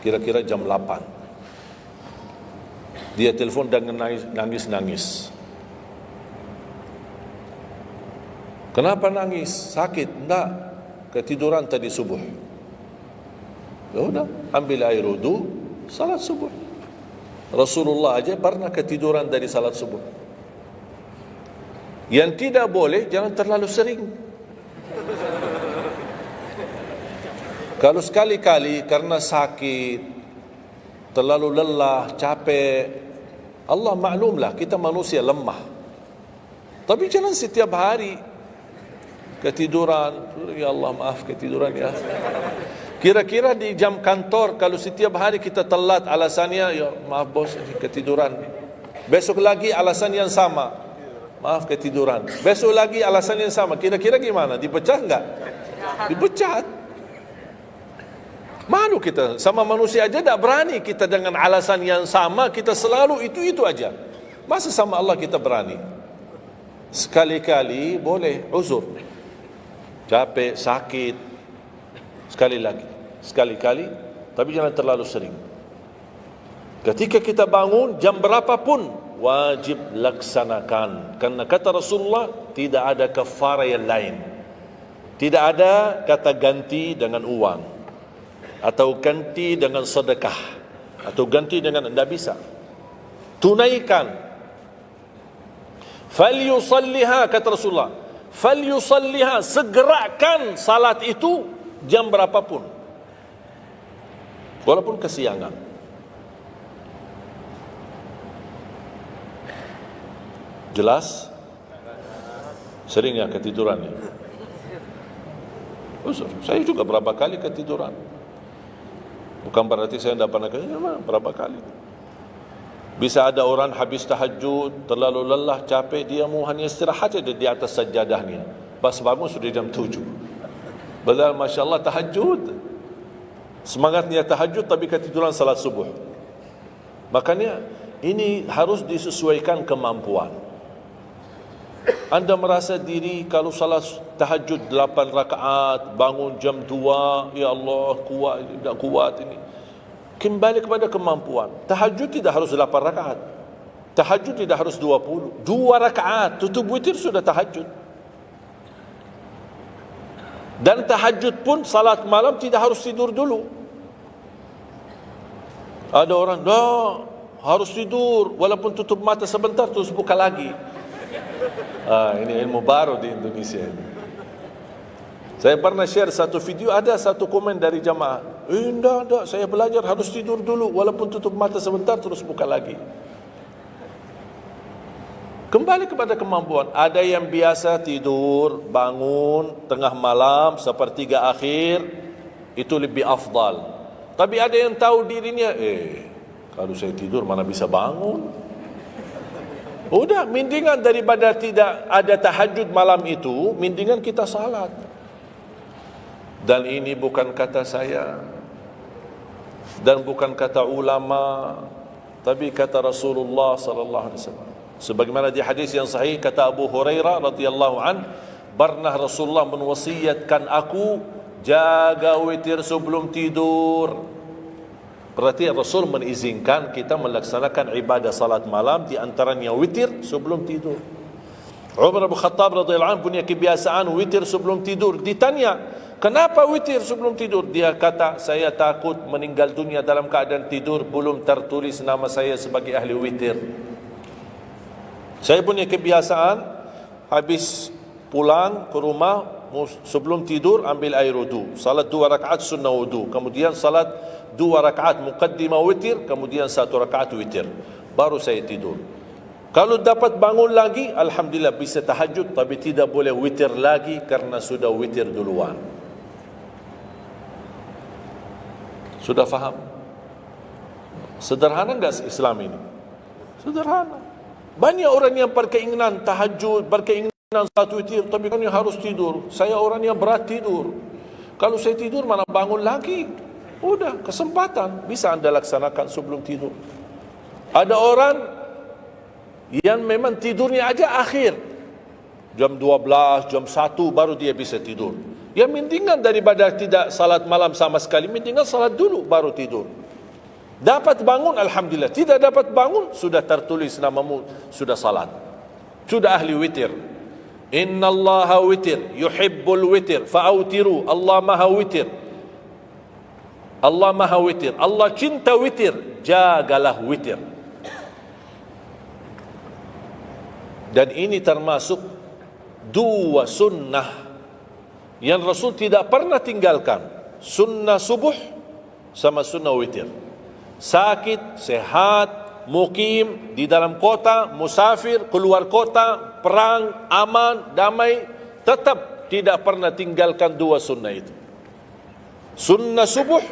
kira-kira jam 8. Dia telefon dan nangis. Kenapa nangis? Sakit? Enggak, ketiduran tadi subuh. Ya udah, ambil air wudu, salat subuh. Rasulullah aja pernah ketiduran dari salat subuh. Yang tidak boleh, jangan terlalu sering. Kalau sekali-kali karena sakit, terlalu lelah, capek, Allah maklumlah, kita manusia lemah. Tapi jangan setiap hari ketiduran. Ya Allah, maaf ketiduran ya. Kira-kira di jam kantor, kalau setiap hari kita telat, alasannya ya maaf bos, ketiduran. Besok lagi alasan yang sama, maaf ketiduran. Besok lagi alasan yang sama. Kira-kira gimana? Dipecat enggak? Dipecat. Malu kita sama manusia aja, tak berani kita dengan alasan yang sama, kita selalu itu aja. Masa sama Allah kita berani? Sekali-kali boleh uzur, capek, sakit. Sekali lagi, sekali-kali, tapi jangan terlalu sering. Ketika kita bangun, jam berapapun wajib laksanakan. Karena kata Rasulullah, tidak ada kafarah yang lain. Tidak ada kata ganti dengan uang, atau ganti dengan sedekah, atau ganti dengan, tidak bisa. Tunaikan. Falyusalliha, kata Rasulullah, falyusalliha, segerakan salat itu jam berapapun, walaupun kesiangan. Jelas? Sering ya ketiduran ya? Saya juga berapa kali ketiduran. Bukan berarti saya tidak pernah ketiduran, berapa kali. Bisa ada orang habis tahajud, terlalu lelah, capek, dia mau hanya istirahat saja di atas sajadahnya. Pas bangun sudah jam 7. Padahal Masya Allah tahajud. Semangatnya tahajud tapi ketiduran salat subuh. Makanya ini harus disesuaikan kemampuan. Anda merasa diri kalau salat tahajud 8 rakaat, bangun jam 2, ya Allah kuat, tidak kuat ini. Kembali kepada kemampuan. Tahajud tidak harus 8 rakaat. Tahajud tidak harus 20. 2 rakaat, tutup witir sudah tahajud. Dan tahajud pun salat malam tidak harus tidur dulu. Ada orang, harus tidur, walaupun tutup mata sebentar terus buka lagi. Ini ilmu baru di Indonesia ini. Saya pernah share satu video, ada satu komen dari jamaah, enggak, saya belajar harus tidur dulu, walaupun tutup mata sebentar terus buka lagi. Kembali kepada kemampuan. Ada yang biasa tidur, bangun tengah malam, sepertiga akhir, itu lebih afdal. Tapi ada yang tahu dirinya, kalau saya tidur mana bisa bangun. Udah, mendingan daripada tidak ada tahajud malam itu, mendingan kita salat. Dan ini bukan kata saya, dan bukan kata ulama, tapi kata Rasulullah sallallahu alaihi wasallam. Sebagaimana di hadis yang sahih kata Abu Hurairah radhiyallahu an, pernah Rasulullah menwasiatkan aku jaga witir sebelum tidur. Berarti Rasul mengizinkan kita melaksanakan ibadah salat malam, di antaranya witir sebelum tidur. Umar bin Khattab radhiyallahu anhu punya kebiasaan witir sebelum tidur. Ditanya, kenapa witir sebelum tidur? Dia kata, saya takut meninggal dunia dalam keadaan tidur, belum tertulis nama saya sebagai ahli witir. Saya punya kebiasaan, habis pulang ke rumah, sebelum tidur ambil air wudu, salat 2 rakaat sunnah wudu, kemudian salat 2 rakaat muqaddimah witir, kemudian 1 rakaat witir, baru saya tidur. Kalau dapat bangun lagi, alhamdulillah bisa tahajud, tapi tidak boleh witir lagi karena sudah witir duluan. Sudah faham? Sederhana enggak Islam ini? Sederhana. Banyak orang yang berkeinginan tahajud, berkeinginan satu witir, tapi kan harus tidur. Saya orang yang berat tidur. Kalau saya tidur mana bangun lagi? Udah, kesempatan bisa Anda laksanakan sebelum tidur. Ada orang yang memang tidurnya aja akhir, jam 12, jam 1 baru dia bisa tidur. Ya mendingan daripada tidak salat malam sama sekali, mendingan salat dulu baru tidur. Dapat bangun, alhamdulillah. Tidak dapat bangun, sudah tertulis namamu, sudah salat, sudah ahli witir. Inna Allaha witir, yuhibbul witir, fa'autiru. Allah maha witir, Allah maha witir, Allah cinta witir, jagalah witir. Dan ini termasuk 2 sunnah yang Rasul tidak pernah tinggalkan, sunnah subuh sama sunnah witir. Sakit, sehat, mukim, di dalam kota, musafir, keluar kota, perang, aman, damai, tetap tidak pernah tinggalkan 2 sunnah itu. Sunnah subuh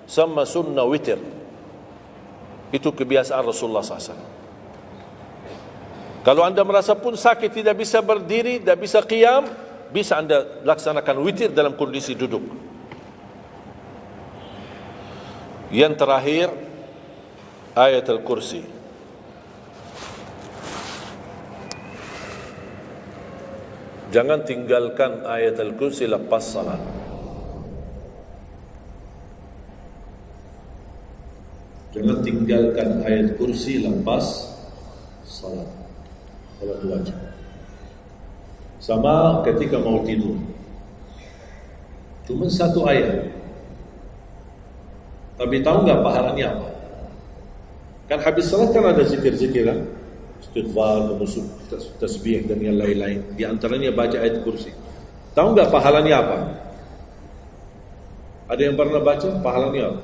sama sunnah witir. Itu kebiasaan Rasulullah SAW. Kalau anda merasa pun sakit, tidak bisa berdiri, tidak bisa qiyam, bisa anda laksanakan witir dalam kondisi duduk. Yang terakhir, ayat Al-Kursi. Jangan tinggalkan ayat Al-Kursi lepas salat. Jangan tinggalkan ayat kursi lepas salat. Salat wajib. Sama ketika mau tidur. Cuma satu ayat. Tapi tahu nggak pahalanya apa? Kan habis salat kan ada zikir-zikir kan? Istighfar, tasbih dan yang lain-lain. Di antaranya baca ayat kursi. Tahu nggak pahalanya apa? Ada yang pernah baca pahalanya apa?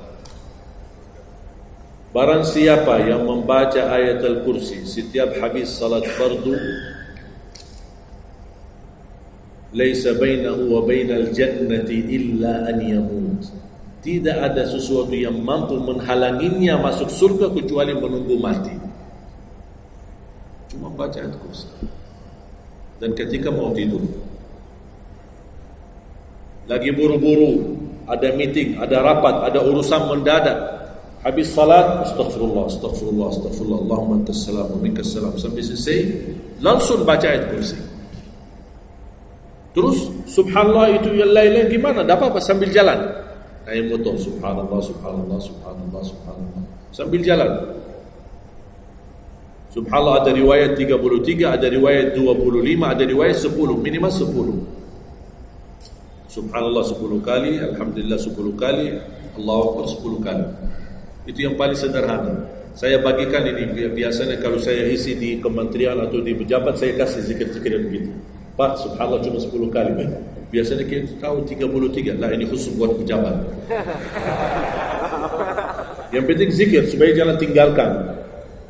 Barang siapa yang membaca ayat al-kursi setiap habis salat fardu, laisa bainahu wa bainal jannati illa an yamut. Tidak ada sesuatu yang mampu menghalanginya masuk surga kecuali menunggu mati. Cuma baca ayat kursi. Dan ketika mau tidur, lagi buru-buru, ada meeting, ada rapat, ada urusan mendadak, habis salat, astaghfirullah, astaghfirullah, astaghfirullah, Allahumma antas salam wa minkas salam, sampai selesai, langsung baca ayat kursi. Terus subhanallah itu yang lain-lain gimana? Tak apa-apa sambil jalan. Naik motor, subhanallah, subhanallah, subhanallah, subhanallah, sambil jalan. Subhanallah ada riwayat 33, ada riwayat 25, ada riwayat 10, minimal 10. Subhanallah 10 kali, alhamdulillah 10 kali, Allahu Akbar 10 kali. Itu yang paling sederhana. Saya bagikan ini biasanya kalau saya isi di kementerian atau di pejabat, saya kasih zikir-zikir begitu. Pak, subhanallah cuma 10 kali. Biasanya kita tahu 33. Lah ini khusus buat pejabat. Yang penting zikir supaya jangan tinggalkan.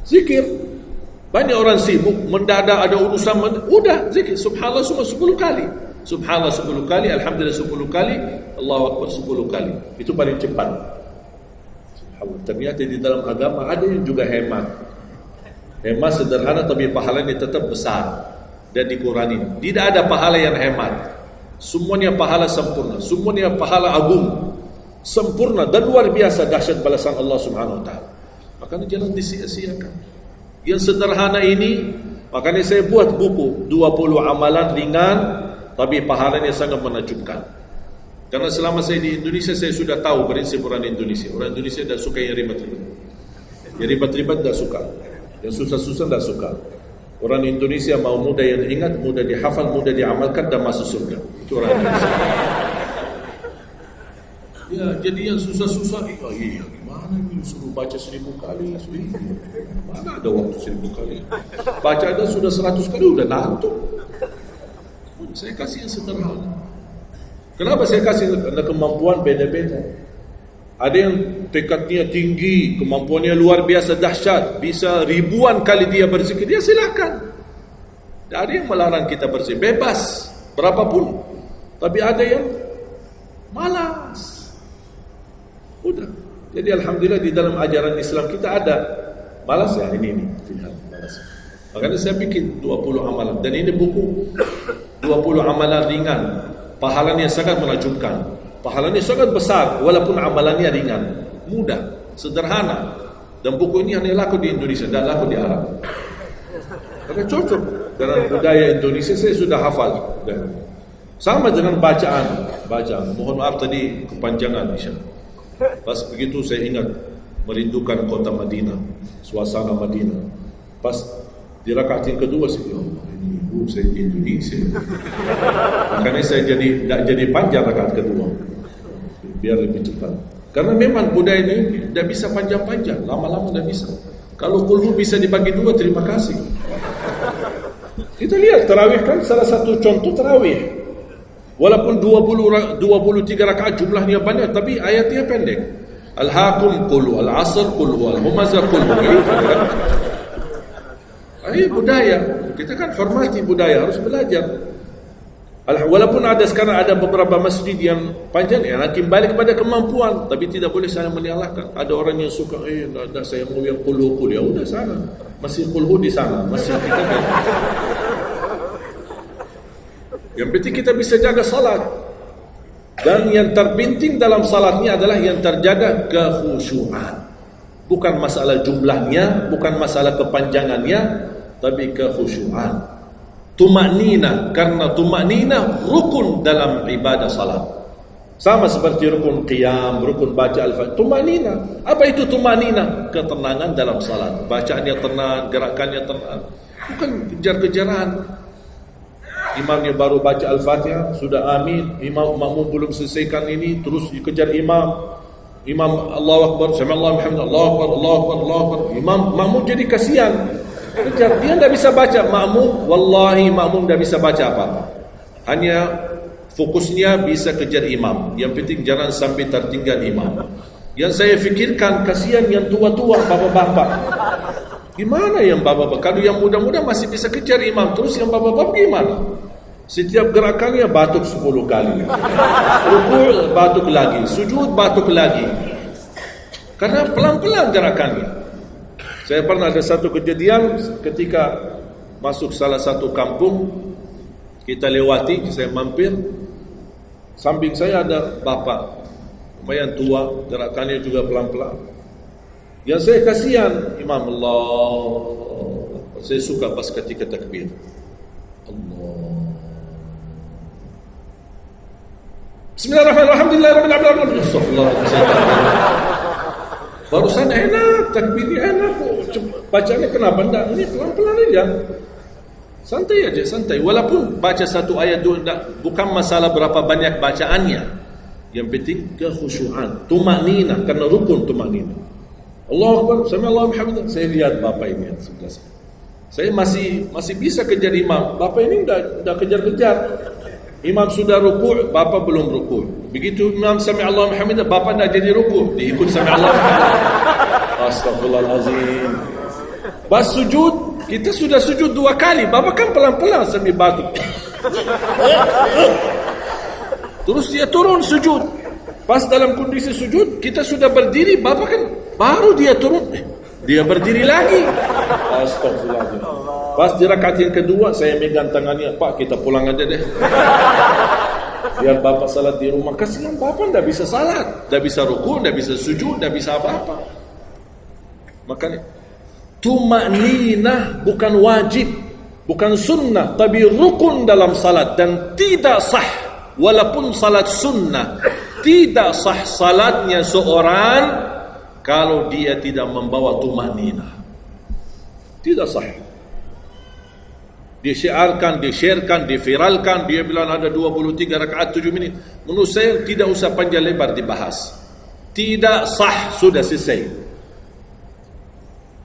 Zikir. Banyak orang sibuk mendadak ada urusan, udah zikir subhanallah cuma 10 kali. Subhanallah 10 kali, alhamdulillah 10 kali, Allahu Akbar 10 kali. Itu paling cepat. Subhanallah. Ternyata di dalam agama ada yang juga hemat. Hemat sederhana tapi pahalanya tetap besar dan dikurangi. Tidak ada pahala yang hemat. Semuanya pahala sempurna, semuanya pahala agung, sempurna dan luar biasa dahsyat balasan Allah Subhanahu wa taala. Makanya jangan disia-siakan. Yang sederhana ini, makanya saya buat buku 20 amalan ringan tapi pahalanya sangat menakjubkan. Karena selama saya di Indonesia, saya sudah tahu prinsip orang Indonesia. Orang Indonesia tidak suka yang ribet-ribet. Yang ribet-ribet tidak suka. Yang susah-susah tidak suka. Orang Indonesia mau mudah yang ingat, mudah dihafal, mudah diamalkan dan masuk surga. Itu orang Indonesia. Ya, jadi yang susah-susah, iya gimana ini suruh baca 1000 kali? Mana ada waktu 1000 kali? Baca ada sudah 100 kali, udah ngantuk. Saya kasih yang sederhana. Kenapa saya kasih? Karena kemampuan beda-beda. Ada yang tekadnya tinggi, kemampuannya luar biasa dahsyat, bisa ribuan kali dia berzikir, dia silakan. Tidak ada yang melarang kita berzikir, bebas berapapun. Tapi ada yang malas. Udah. Jadi alhamdulillah di dalam ajaran Islam kita ada malas ya ini malas. Makanya saya bikin 20 amalan dan ini buku 20 amalan ringan, pahalanya sangat menakjubkan. Pahalanya sangat besar walaupun amalannya ringan, mudah, sederhana. Dan buku ini hanya laku di Indonesia, tidak laku di Arab. Karena cocok dengan budaya Indonesia, saya sudah hafal. Dan sama dengan bacaan. Mohon maaf tadi kepanjangan Isya. Pas begitu saya ingat merindukan kota Madinah, suasana Madinah. Pas di rakaat yang kedua saya saya di Indonesia. Makanya saya tidak jadi panjang rakaat kedua, biar lebih cepat. Karena memang budaya ini tidak bisa panjang-panjang, lama-lama tidak bisa. Kalau kulhu bisa dibagi 2, terima kasih. Kita lihat tarawih kan salah satu contoh tarawih. Walaupun 23 rakaat jumlahnya banyak, tapi ayatnya pendek. Al-hakum qul al-asr qul al-humazah qul. Ini budaya. Kita kan hormati budaya, harus belajar. Walaupun ada sekarang ada beberapa masjid yang panjang, ya hakim balik kepada kemampuan, tapi tidak boleh saling menyalahkan. Ada orang yang suka, ada saya mau yang qul, ya udah sana. Masih qul di sana, masih kita kan. Yang penting kita bisa jaga salat. Dan yang terpenting dalam salatnya adalah yang terjaga kekhusyuan. Bukan masalah jumlahnya, bukan masalah kepanjangannya, tapi kekhusyuan. Tumaknina, karena tumaknina rukun dalam ibadah salat. Sama seperti rukun qiyam, rukun baca al-fatihah. Tumanina. Apa itu tumanina? Ketenangan dalam salat. Bacaannya tenang, gerakannya tenang. Bukan kejar-kejaran. Imamnya baru baca al-fatihah, sudah amin. Imam makmum belum selesaikan ini, terus dikejar imam. Imam Allahu Akbar, sami'allahu hamdah, Allahu Akbar, Allahu Akbar, Allahu Akbar. Imam makmum jadi kasihan. Kejar. Dia tidak bisa baca makmum. Wallahi makmum tidak bisa baca apa-apa. Hanya fokusnya bisa kejar imam. Yang penting jangan sampai tertinggal imam. Yang saya fikirkan, kasihan yang tua-tua, bapak-bapak. Gimana yang bapak-bapak? Kalau yang muda-muda masih bisa kejar imam, terus yang bapak-bapak gimana? Setiap gerakannya batuk 10 kali. Rukuk batuk lagi, sujud batuk lagi. Karena pelan-pelan gerakannya. Saya pernah ada satu kejadian ketika masuk salah satu kampung, kita lewati, saya mampir. Samping saya ada bapak lumayan tua, gerakannya juga pelan-pelan. Yang saya kasihan, Imam Allah. Saya suka pas ketika takbir. Allah. Bismillahirrahmanirrahim. Alhamdulillahirrahmanirrahim. Astagfirullahaladzim. Barusan enak, takbirnya enak. Bacanya kenapa enggak? Ini pelan-pelan aja. Santai aja, santai. Walaupun baca satu ayat dua, bukan masalah berapa banyak bacaannya. Yang penting kekhusyuan, tumanina, karena rukun tumanina. Allahu Akbar, sami'allahu hamdah. Saya lihat bapak ini sebelah saya. Saya masih bisa kejar imam. Bapak ini dah kejar-kejar. Imam sudah rukuk, bapak belum rukuk. Begitu imam sami'allahu hamdah, bapak dah jadi rukuk, diikut sami'allahu hamdah. Astagfirullahalazim. Pas sujud, kita sudah sujud 2 kali. Bapak kan pelan-pelan sambil batuk. Terus dia turun sujud. Pas dalam kondisi sujud, kita sudah berdiri. Bapak kan baru dia turun, dia berdiri lagi. Astagfirullahaladzim. Pas di rakaat yang kedua, saya megang tangannya. Pak, kita pulang aja deh. Biar bapak salat di rumah. Kasihan bapak tidak bisa salat, tidak bisa ruku, tidak bisa sujud, tidak bisa apa-apa. Makanya tumanina bukan wajib, bukan sunnah, tapi rukun dalam salat. Dan tidak sah, walaupun salat sunnah, tidak sah salatnya seorang kalau dia tidak membawa tumanina. Tidak sah. Disiarkan, di-sharekan, diviralkan, dia bilang ada 23 rakaat 7 menit. Menurut saya tidak usah panjang lebar dibahas. Tidak sah, sudah selesai.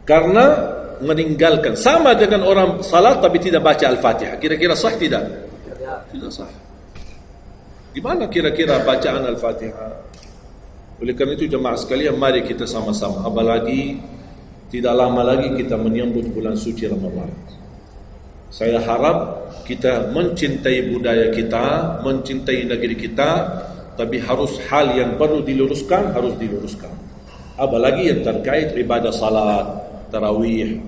Karena meninggalkan, sama dengan orang salat tapi tidak baca Al-Fatihah. Kira-kira sah tidak? Tidak sah. Gimana kira-kira bacaan Al-Fatihah? Oleh karena itu jemaah sekalian, mari kita sama-sama. Apalagi tidak lama lagi kita menyambut bulan suci Ramadan. Saya harap kita mencintai budaya kita, mencintai negeri kita, tapi harus hal yang perlu diluruskan, harus diluruskan. Apalagi yang terkait ibadah salat, tarawih.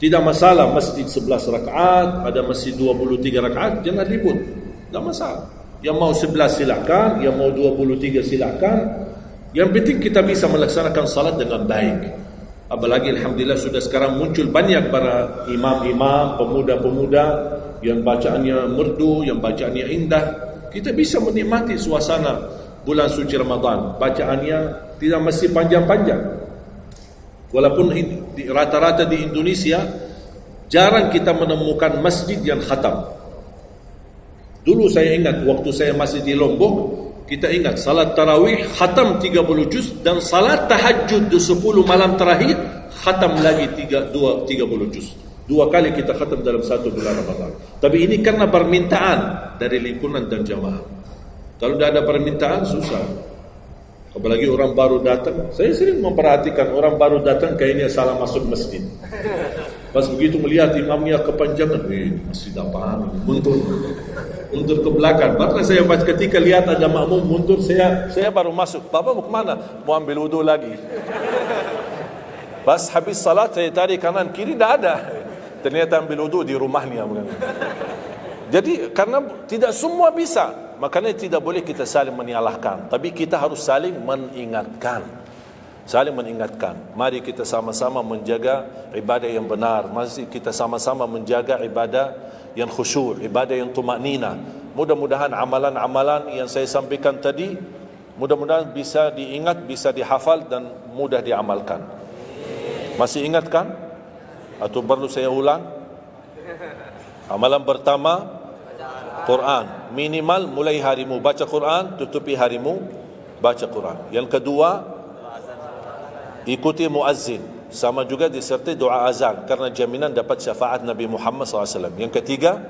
Tidak masalah masjid 11 rakaat, ada masjid 23 rakaat, jangan ribut. Tidak masalah. Yang mau 11 silakan, yang mau 23 silakan. Yang penting kita bisa melaksanakan salat dengan baik. Apalagi alhamdulillah sudah sekarang muncul banyak para imam-imam, pemuda-pemuda yang bacaannya merdu, yang bacaannya indah. Kita bisa menikmati suasana bulan suci Ramadan. Bacaannya tidak mesti panjang-panjang. Walaupun rata-rata di Indonesia jarang kita menemukan masjid yang khatam. Dulu saya ingat waktu saya masih di Lombok, kita ingat salat tarawih khatam 30 juz dan salat tahajud di 10 malam terakhir khatam lagi 30 juz. 2 kali kita khatam dalam 1 bulan Ramadan. Tapi ini karena permintaan dari lingkungan dan jamaah. Kalau tidak ada permintaan susah. Apalagi orang baru datang. Saya sering memperhatikan orang baru datang kayaknya salah masuk masjid. Pas begitu melihat imamnya kepanjangan, masjid apaan? Mundur ke belakang. Bahkan saya pas ketika lihat ada makmum mundur, saya baru masuk. Bapak mau kemana? Mau ambil wudu lagi. Pas habis salat saya tarik kanan kiri, tidak ada. Ternyata ambil wudu di rumahnya. Jadi karena tidak semua bisa, makanya tidak boleh kita saling menyalahkan. Tapi kita harus saling mengingatkan. Saling mengingatkan. Mari kita sama-sama menjaga ibadah yang benar. Mari kita sama-sama menjaga ibadah yang khusyuk, ibadah yang tumaknina. Mudah-mudahan amalan-amalan yang saya sampaikan tadi Mudah-mudahan bisa diingat, bisa dihafal dan mudah diamalkan. Masih ingat kan? Atau perlu saya ulang? Amalan pertama, Quran. Minimal mulai harimu baca Quran, tutupi harimu baca Quran. Yang kedua, ikuti muazzin. Sama juga disertai doa azan, karena jaminan dapat syafaat Nabi Muhammad SAW. Yang ketiga,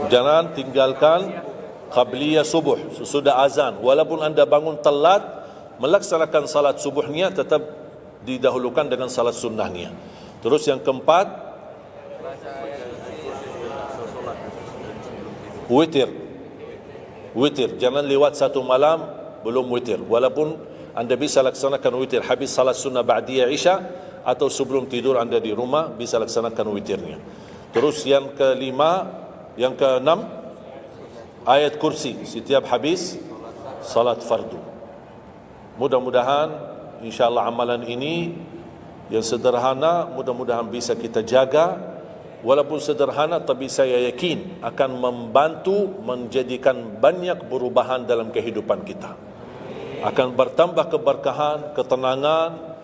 jangan tinggalkan qabliyah subuh sesudah azan. Walaupun anda bangun telat, melaksanakan salat subuhnya tetap didahulukan dengan salat sunnahnya. Terus yang keempat, witir. Witir, jangan lewat satu malam belum witir. Walaupun anda bisa laksanakan witir habis salat sunnah ba'diyah isya, atau sebelum tidur anda di rumah bisa laksanakan witirnya. Terus yang kelima, yang keenam, ayat kursi setiap habis salat fardu. Mudah-mudahan insyaAllah amalan ini yang sederhana mudah-mudahan bisa kita jaga. Walaupun sederhana, tapi saya yakin akan membantu menjadikan banyak perubahan dalam kehidupan kita. Akan bertambah keberkahan, ketenangan.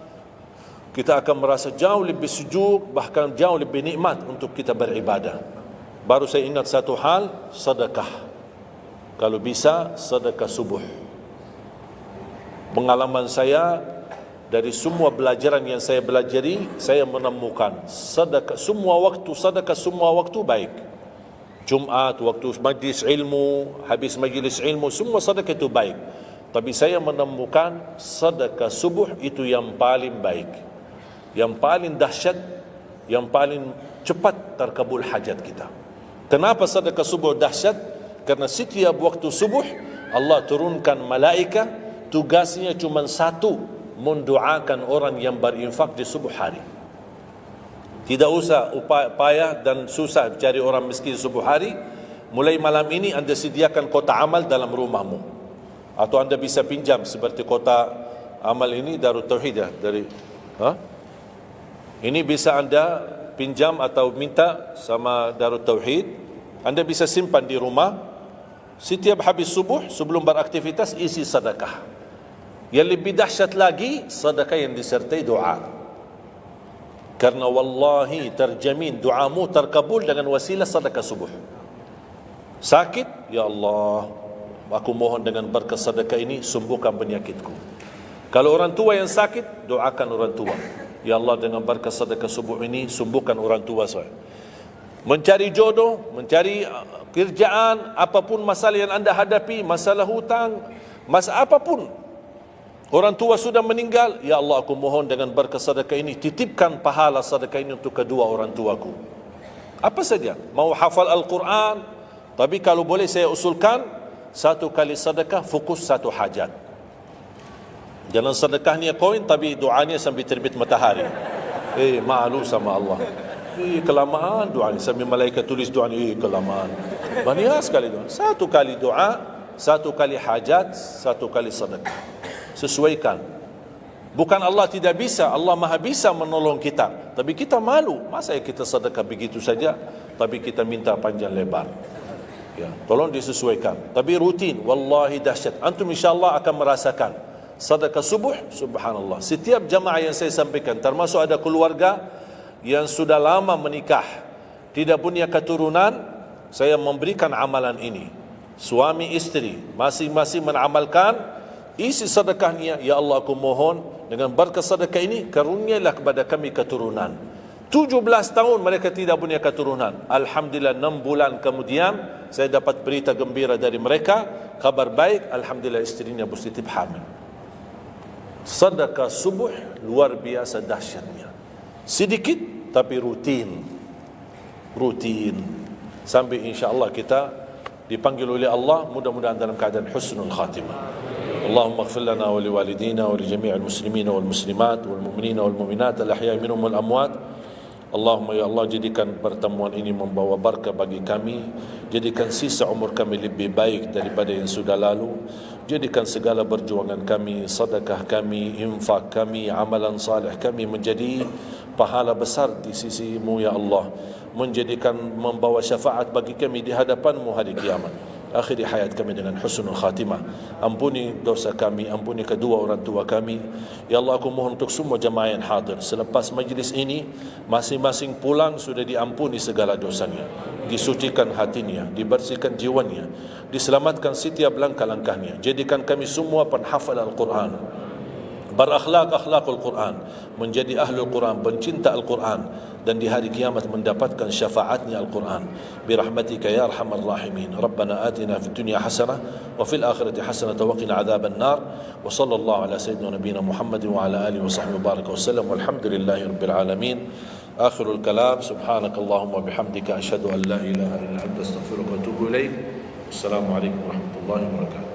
Kita akan merasa jauh lebih sejuk, bahkan jauh lebih nikmat untuk kita beribadah. Baru saya ingat satu hal, sedekah. Kalau bisa, sedekah subuh. Pengalaman saya, dari semua pelajaran yang saya pelajari, saya menemukan sedekah semua waktu baik. Jumat, waktu majlis ilmu, habis majlis ilmu, semua sedekah itu baik. Tapi saya menemukan sedekah subuh itu yang paling baik, yang paling dahsyat, yang paling cepat terkabul hajat kita. Kenapa sedekah subuh dahsyat? Karena setiap waktu subuh Allah turunkan malaikat, tugasnya cuma satu, mendoakan orang yang berinfak di subuh hari. Tidak usah payah dan susah cari orang miskin di subuh hari. Mulai malam ini anda sediakan kotak amal dalam rumahmu, atau anda bisa pinjam seperti kotak amal ini Darut Tauhid ya, dari ini bisa anda pinjam atau minta sama Darut Tauhid. Anda bisa simpan di rumah. Setiap habis subuh sebelum beraktivitas isi sedekah. Yang lebih dahsyat lagi, sedekah yang disertai doa. Karena wallahi terjamin doamu terkabul dengan wasilah sedekah subuh. Sakit, ya Allah, aku mohon dengan berkat sedekah ini sembuhkan penyakitku. Kalau orang tua yang sakit, doakan orang tua. Ya Allah, dengan berkat sedekah subuh ini sembuhkan orang tua saya. Mencari jodoh, mencari kerjaan, apapun masalah yang anda hadapi, masalah hutang, masalah apapun. Orang tua sudah meninggal, ya Allah, aku mohon dengan berkat sedekah ini titipkan pahala sedekah ini untuk kedua orang tuaku. Apa saja, mau hafal Al-Quran, tapi kalau boleh saya usulkan, satu kali sedekah fokus satu hajat. Jangan sedekahnya koin tapi doanya sambil terbit matahari. Malu sama Allah. Kelamaan doanya, sambil malaikat tulis doanya, kelamaan. Banyak sekali doa. Satu kali doa, satu kali hajat, satu kali sedekah. Sesuaikan. Bukan Allah tidak bisa, Allah maha bisa menolong kita, tapi kita malu. Masa kita sedekah begitu saja, tapi kita minta panjang lebar. Ya, tolong disesuaikan. Tapi rutin, wallahi dahsyat. Antum insyaAllah akan merasakan sedekah subuh, subhanallah. Setiap jamaah yang saya sampaikan, termasuk ada keluarga yang sudah lama menikah, tidak punya keturunan, saya memberikan amalan ini. Suami istri masing-masing mengamalkan. Isi sedekahnya, ya Allah, aku mohon dengan berkat sedekah ini karunialah kepada kami keturunan. 17 tahun mereka tidak punya keturunan. Alhamdulillah 6 bulan kemudian saya dapat berita gembira dari mereka, kabar baik, alhamdulillah istrinya positif hamil. Sedekah subuh luar biasa dahsyatnya. Sedikit tapi rutin. Sampai insyaAllah kita dipanggil oleh Allah, mudah-mudahan dalam keadaan husnul khatimah. اللهم اغفر لنا ولوالدينا ولجميع المسلمين والمسلمات والمؤمنين والمؤمنات الأحياء منهم والأموات. Allahumma ya Allah, jadikan pertemuan ini membawa berkah bagi kami. Jadikan sisa umur kami lebih baik daripada yang sudah lalu. Jadikan segala perjuangan kami, sedekah kami, infak kami, amalan salih kami menjadi pahala besar di sisi-Mu ya Allah. Menjadikan membawa syafaat bagi kami di hadapan-Mu hari kiamat. akhiri hayat kami dengan husnul khatimah. Ampuni dosa kami, ampuni kedua orang tua kami. Ya Allah, aku mohon untuk semua jemaah yang hadir, selepas majlis ini masing-masing pulang sudah diampuni segala dosanya, disucikan hatinya, dibersihkan jiwanya, diselamatkan setiap langkah-langkahnya. Jadikan kami semua penghafal Al-Quran, berakhlak akhlakul Quran, menjadi ahlul Quran, pencinta Al-Quran, dan di hari kiamat mendapatkan syafaatnya Al-Quran. Birahmatika ya arhamar rahimin. Rabbana atina fid dunya hasanah wa fil akhirati hasanah wa qina adzaban nar. Wa sallallahu ala sayyidina nabiyina Muhammad wa ala alihi wa sahbihi baraka wasallam. Walhamdulillahi rabbil alamin. Akhirul kalam, subhanakallahumma bihamdika asyhadu an la ilaha illa anta astaghfiruka wa atubu ilaik. Assalamualaikum warahmatullahi wabarakatuh.